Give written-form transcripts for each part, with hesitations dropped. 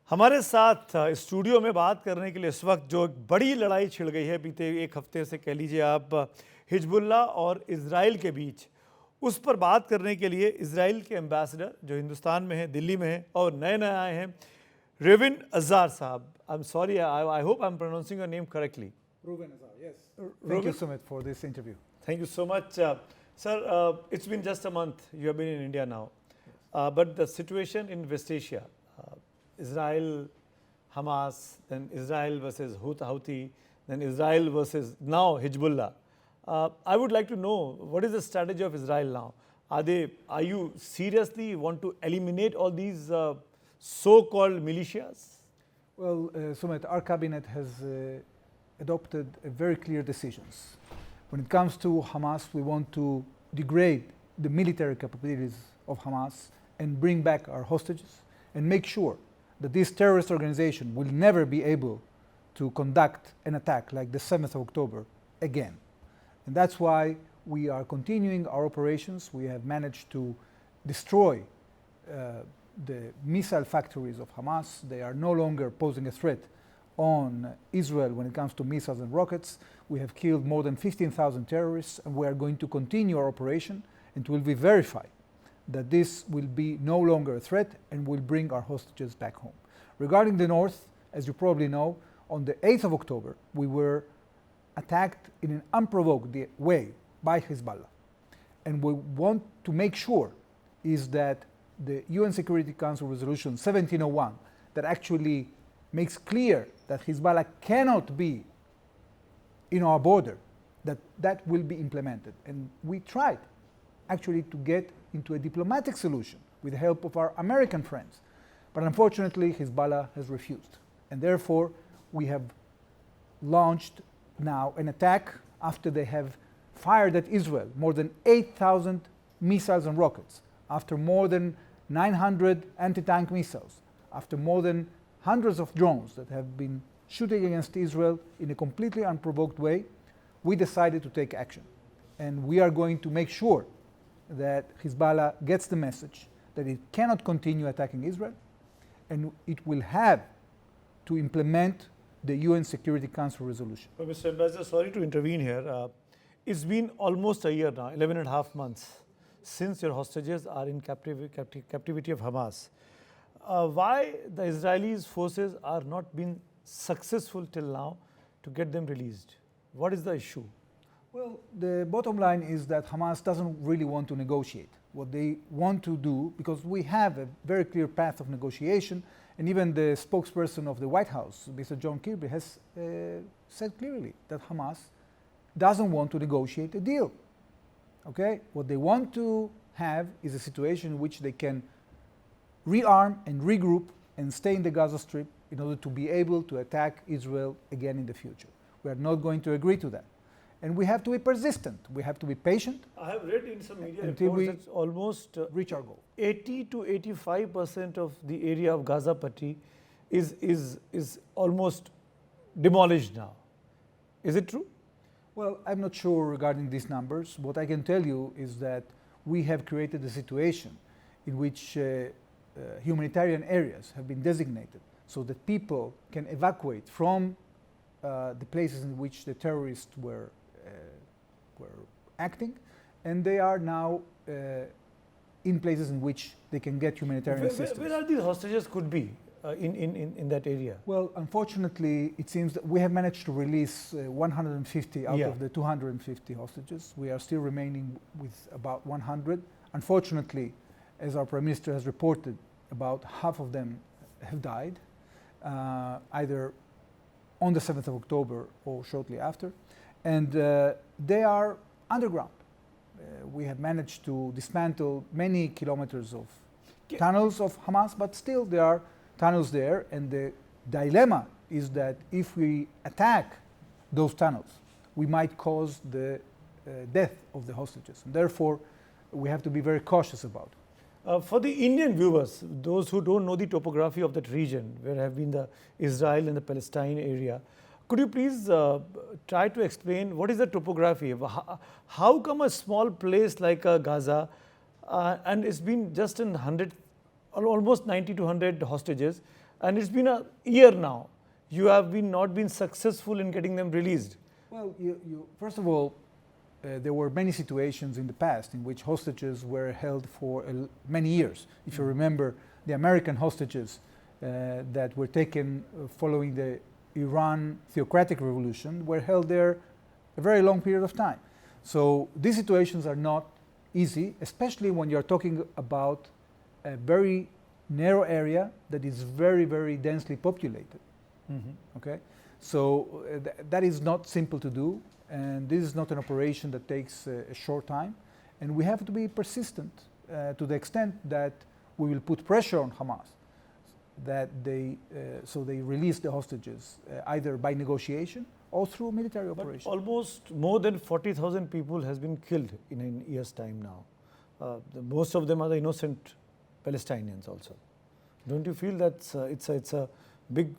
हमारे साथ स्टूडियो में बात करने के लिए इस वक्त जो एक बड़ी लड़ाई छिड़ गई है बीते एक हफ्ते से कह लीजिए आप हिजबुल्लाह और इज़राइल के बीच, उस पर बात करने के लिए इज़राइल के एम्बेसडर जो हिंदुस्तान में हैं, दिल्ली में हैं और नए नए आए हैं, रेविन अज़ार साहब. I am sorry, I hope I am pronouncing your name correctly. Reuven Azar, yes. Thank you so much for this interview. Thank you so much. Sir, it's been just a month. You have been in India now. But the situation in West Asia, Israel, Hamas, then Israel versus Houthi, then Israel versus now Hezbollah. I would like to know, what is the strategy of Israel now? Are you seriously want to eliminate all these so-called militias? Well, Sumit, our cabinet has adopted very clear decisions. When it comes to Hamas, we want to degrade the military capabilities of Hamas and bring back our hostages and make sure that this terrorist organization will never be able to conduct an attack like the 7th of October again. And that's why we are continuing our operations. We have managed to destroy the missile factories of Hamas. They are no longer posing a threat on Israel when it comes to missiles and rockets. We have killed more than 15,000 terrorists, and we are going to continue our operation until we verify that this will be no longer a threat and will bring our hostages back home. Regarding the north, as you probably know, on the 8th of October, we were attacked in an unprovoked way by Hezbollah. And we want to make sure is that the UN Security Council Resolution 1701 that actually makes clear that Hezbollah cannot be in our border, that will be implemented. And we tried actually to get into a diplomatic solution with the help of our American friends. But unfortunately, Hezbollah has refused. And therefore, we have launched now an attack after they have fired at Israel more than 8,000 missiles and rockets, after more than 900 anti-tank missiles, after more than hundreds of drones that have been shooting against Israel in a completely unprovoked way. We decided to take action. And we are going to make sure that Hezbollah gets the message that it cannot continue attacking Israel, and it will have to implement the UN Security Council resolution. Well, Mr. Ambassador, sorry to intervene here. It's been almost a year now, 11 and a half months, since your hostages are in captivity of Hamas. Why the Israeli forces are not being successful till now to get them released? What is the issue? Well, the bottom line is that Hamas doesn't really want to negotiate. What they want to do, because we have a very clear path of negotiation, and even the spokesperson of the White House, Mr. John Kirby, has said clearly that Hamas doesn't want to negotiate a deal. Okay? What they want to have is a situation in which they can rearm and regroup and stay in the Gaza Strip in order to be able to attack Israel again in the future. We are not going to agree to that. And we have to be persistent. We have to be patient. I have read in some media until reports that almost reach our goal. 80 to 85% of the area of Gaza Patti is almost demolished now. Is it true? Well, I'm not sure regarding these numbers. What I can tell you is that we have created a situation in which humanitarian areas have been designated so that people can evacuate from the places in which the terrorists were acting, and they are now in places in which they can get humanitarian assistance. Where are these hostages could be in that area? Well, unfortunately, it seems that we have managed to release 150 out of the 250 hostages. We are still remaining with about 100. Unfortunately, as our Prime Minister has reported, about half of them have died, either on the 7th of October or shortly after. And they are underground. We have managed to dismantle many kilometers of tunnels of Hamas, but still there are tunnels there. And the dilemma is that if we attack those tunnels, we might cause the death of the hostages. And therefore, we have to be very cautious about it. For the Indian viewers, those who don't know the topography of that region, where have been the Israel and the Palestine area, could you please try to explain what is the topography? How come a small place like Gaza, and it's been just in 100 almost 90 to 100 hostages, and it's been a year now. You have not been successful in getting them released. Well, first of all, there were many situations in the past in which hostages were held for many years. If you remember, the American hostages that were taken following the Iran theocratic revolution were held there a very long period of time. So these situations are not easy, especially when you're talking about a very narrow area that is very, very densely populated. Okay, so that is not simple to do, and this is not an operation that takes a short time, and we have to be persistent to the extent that we will put pressure on Hamas that so they release the hostages either by negotiation or through military operations. But almost more than 40,000 people has been killed in a year's time now. Most of them are the innocent Palestinians also. Don't you feel that it's a big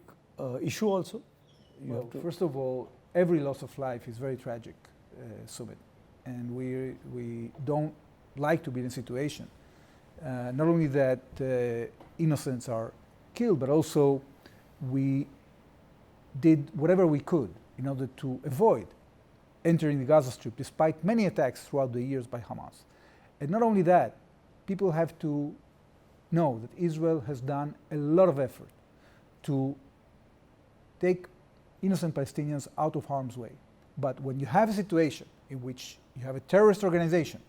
issue also? Well, first of all, every loss of life is very tragic, Sumit, and we don't like to be in a situation not only that innocents are killed, but also we did whatever we could in order to avoid entering the Gaza Strip, despite many attacks throughout the years by Hamas. And not only that, people have to know that Israel has done a lot of effort to take innocent Palestinians out of harm's way. But when you have a situation in which you have a terrorist organization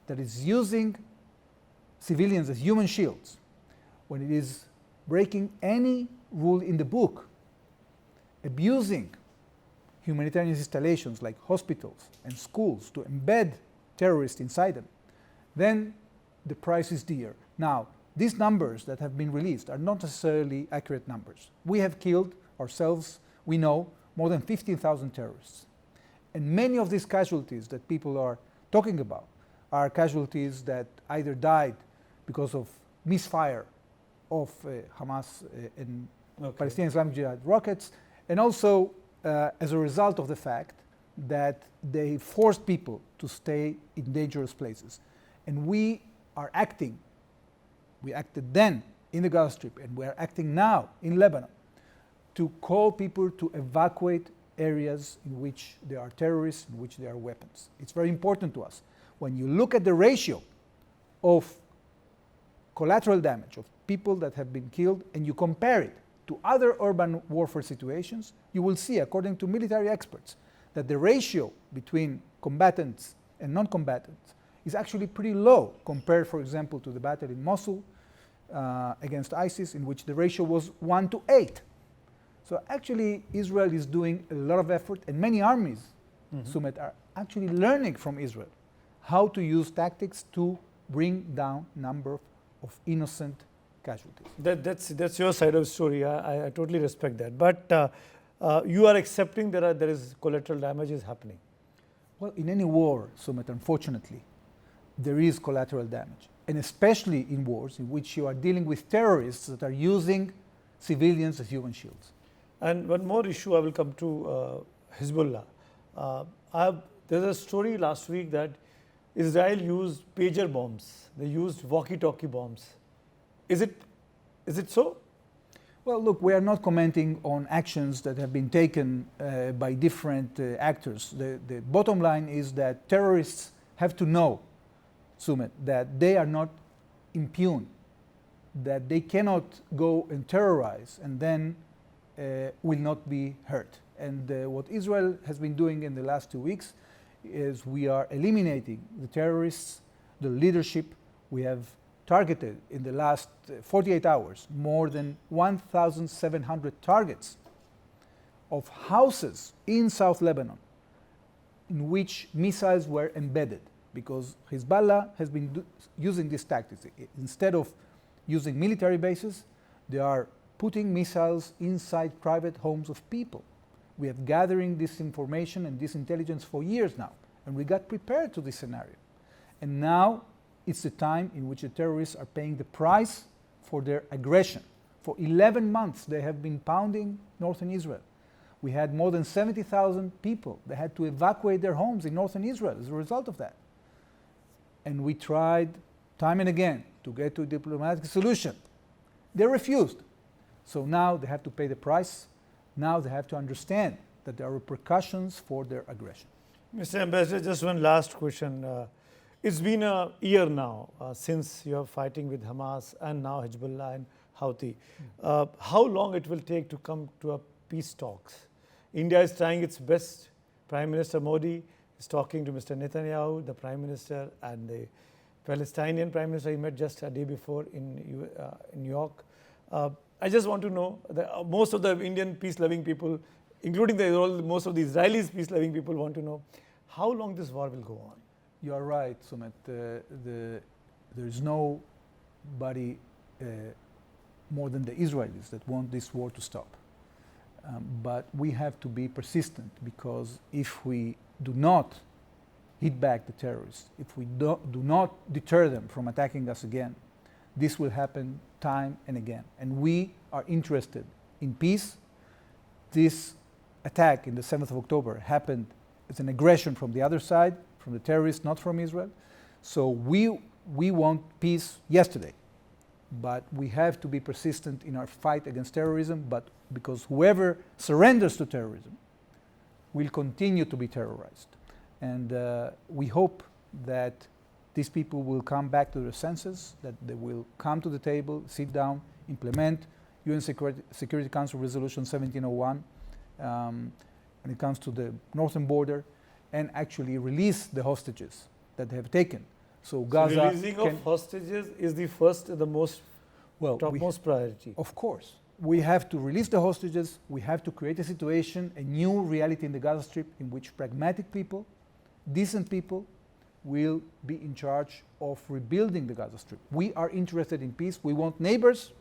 that is using civilians as human shields, when it is breaking any rule in the book, abusing humanitarian installations like hospitals and schools to embed terrorists inside them, then the price is dear. Now, these numbers that have been released are not necessarily accurate numbers. We have killed ourselves, we know, more than 15,000 terrorists. And many of these casualties that people are talking about are casualties that either died because of misfire of Hamas and Palestinian Islamic Jihad rockets, and also as a result of the fact that they forced people to stay in dangerous places. And we are acting, we acted then in the Gaza Strip, and we are acting now in Lebanon to call people to evacuate areas in which there are terrorists, in which there are weapons. It's very important to us. When you look at the ratio of collateral damage, of people that have been killed, and you compare it to other urban warfare situations, you will see, according to military experts, that the ratio between combatants and non-combatants is actually pretty low compared, for example, to the battle in Mosul against ISIS, in which the ratio was 1 to 8. So actually, Israel is doing a lot of effort, and many armies, Sumit, are actually learning from Israel how to use tactics to bring down number of innocent casualties. That's your side of the story. I totally respect that. But you are accepting there is collateral damage is happening. Well, in any war, Sumit, unfortunately, there is collateral damage, and especially in wars in which you are dealing with terrorists that are using civilians as human shields. And one more issue I will come to Hezbollah. There's a story last week that Israel used pager bombs. They used walkie-talkie bombs. Is it so? Well, look, we are not commenting on actions that have been taken by different actors. The bottom line is that terrorists have to know, Sumit, that they are not impune, that they cannot go and terrorize and then will not be hurt. And what Israel has been doing in the last 2 weeks is we are eliminating the terrorists, the leadership. We have targeted in the last 48 hours more than 1,700 targets of houses in South Lebanon in which missiles were embedded, because Hezbollah has been using these tactics. Instead of using military bases, they are putting missiles inside private homes of people. We have gathering this information and this intelligence for years now, and we got prepared to this scenario. And now it's the time in which the terrorists are paying the price for their aggression. For 11 months, they have been pounding northern Israel. We had more than 70,000 people that had to evacuate their homes in northern Israel as a result of that. And we tried time and again to get to a diplomatic solution. They refused. So now they have to pay the price. Now they have to understand that there are repercussions for their aggression. Mr. Ambassador, just one last question. It's been a year now since you are fighting with Hamas and now Hezbollah and Houthi. How long it will take to come to a peace talks? India is trying its best. Prime Minister Modi is talking to Mr. Netanyahu, the Prime Minister, and the Palestinian Prime Minister he met just a day before in New York. I just want to know, that most of the Indian peace-loving people, including most of the Israelis peace-loving people, want to know how long this war will go on. You are right, Sumit. There is nobody more than the Israelis that want this war to stop. But we have to be persistent, because if we do not hit back the terrorists, if we do not deter them from attacking us again, this will happen time and again. And we are interested in peace. This attack in the 7th of October happened as an aggression from the other side, from the terrorists, not from Israel. So we want peace yesterday. But we have to be persistent in our fight against terrorism, but because whoever surrenders to terrorism will continue to be terrorized. And we hope that these people will come back to their senses, that they will come to the table, sit down, implement UN Security Council Resolution 1701 when it comes to the northern border, and actually release the hostages that they have taken. So Gaza releasing of hostages is the first and the most topmost priority. Of course. We have to release the hostages. We have to create a situation, a new reality in the Gaza Strip, in which pragmatic people, decent people, will be in charge of rebuilding the Gaza Strip. We are interested in peace. We want neighbors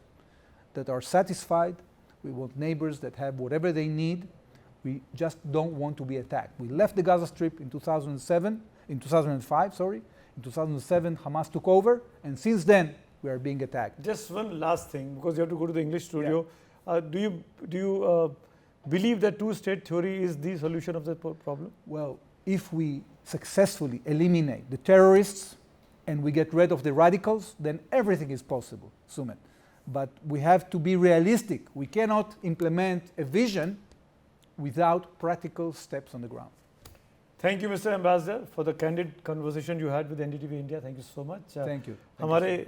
that are satisfied. We want neighbors that have whatever they need. We just don't want to be attacked. We left the Gaza Strip in 2005, sorry. In 2007, Hamas took over, and since then, we are being attacked. Just one last thing, because you have to go to the English studio. Yeah. Do you believe that two-state theory is the solution of the problem? Well, if we successfully eliminate the terrorists and we get rid of the radicals, then everything is possible, Sumit. But we have to be realistic. We cannot implement a vision without practical steps on the ground. Thank you, Mr. Ambassador, for the candid conversation you had with NDTV India. Thank you so much. Thank you. हमारे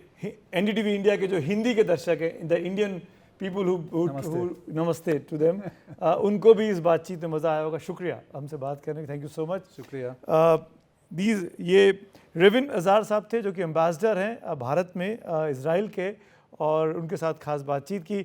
NDTV India के जो हिंदी के दर्शक हैं, the Indian people who namaste to them, उनको भी इस बातचीत में मज़ा आया होगा. शुक्रिया हमसे बात करने के. Thank you so much. शुक्रिया. ये रेविन अज़ार साहब थे, जो कि एम्बेसडर हैं भारत में इज़राइल के, और उनके साथ खास बातचीत की.